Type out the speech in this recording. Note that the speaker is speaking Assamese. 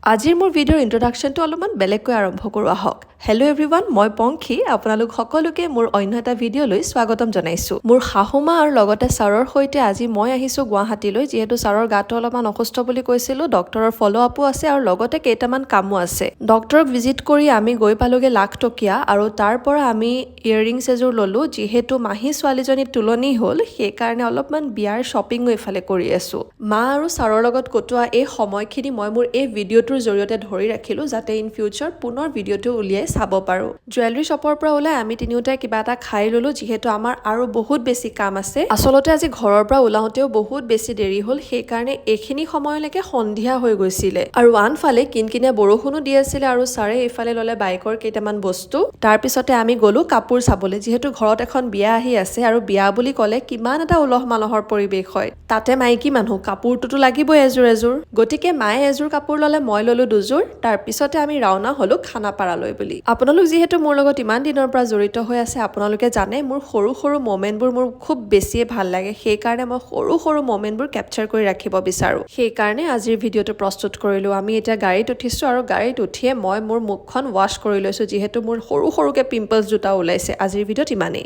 আজিৰ মোৰ ভিডিঅ'ৰ ইন্ট্ৰডাকশ্যনটো অলপমান বেলেগকৈ আৰম্ভ কৰোঁ আহক। হেল্ল' এভৰিৱান, মই পংখী। আপোনালোক সকলোকে মোৰ অন্য এটা ভিডিঅ'লৈ স্বাগতম জনাইছোঁ। মোৰ শাহুমা আৰু লগতে ছাৰৰ সৈতে আজি মই আহিছোঁ গুৱাহাটীলৈ, যিহেতু ছাৰৰ গাটো অলপমান অসুস্থ বুলি কৈছিলোঁ। ডক্টৰৰ ফ'ল' আপো আছে আৰু লগতে কেইটামান কামো আছে। ডক্টৰক ভিজিট কৰি আমি গৈ পালোগৈ লাখটকীয়া, আৰু তাৰ পৰা আমি ইয়েৰিংছ এযোৰ ল'লোঁ। যিহেতু মাহী ছোৱালীজনীৰ তুলনি হ'ল, সেইকাৰণে অলপমান বিয়াৰ শ্বপিঙো এইফালে কৰি আছোঁ। মা আৰু ছাৰৰ লগত কটোৱা এই সময়খিনি মই মোৰ এই ভিডিঅ'টোৰ জৰিয়তে ধৰি ৰাখিলোঁ, যাতে ইন ফিউচাৰ পুনৰ ভিডিঅ'টো উলিয়াই চাব পাৰোঁ। জুৱেলাৰী শ্বপৰ পৰা ওলাই আমি তিনিওটাই কিবা এটা খাই ল'লোঁ, যিহেতু আমাৰ আৰু বহুত বেছি কাম আছে। আচলতে আজি ঘৰৰ পৰা ওলাওঁতেও বহুত বেছি দেৰি হ'ল, সেইকাৰণে এইখিনি সময়লৈকে সন্ধিয়া হৈ গৈছিলে। আৰু আনফালে কিনকিনীয়া বৰষুণো দি আছিলে, আৰু ছাৰে এইফালে ল'লে বাইকৰ কেইটামান বস্তু। তাৰপিছতে আমি গ'লোঁ কাপোৰ চাবলৈ, যিহেতু ঘৰত এখন বিয়া আহি আছে, আৰু বিয়া বুলি ক'লে কিমান এটা উলহ মালহৰ পৰিৱেশ হয়। তাতে মাইকী মানুহ, কাপোৰটোতো লাগিবই এযোৰ এযোৰ। গতিকে মায়ে এযোৰ কাপোৰ ল'লে, মই ল'লোঁ দুযোৰ। তাৰপিছতে আমি ৰাওনা হ'লোঁ খানাপাৰালৈ বুলি। আপোনালোক যিহেতু মোৰ লগত ইমান দিনৰ পৰা জড়িত হৈ আছে, আপোনালোকে জানে মোৰ সৰু সৰু মমেণ্টবোৰ মোৰ খুব বেছিয়ে ভাল লাগে। সেইকাৰণে মই সৰু সৰু মমেণ্টবোৰ কেপচাৰ কৰি ৰাখিব বিচাৰোঁ। সেইকাৰণে আজিৰ ভিডিঅ'টো প্ৰস্তুত কৰিলোঁ। আমি এতিয়া গাড়ীত উঠিছোঁ, আৰু গাড়ীত উঠিয়ে মই মোৰ মুখখন ৱাশ্ব কৰি লৈছোঁ, যিহেতু মোৰ সৰু সৰুকৈ পিম্পলছ দুটা ওলাইছে। আজিৰ ভিডিঅ'ত ইমানেই।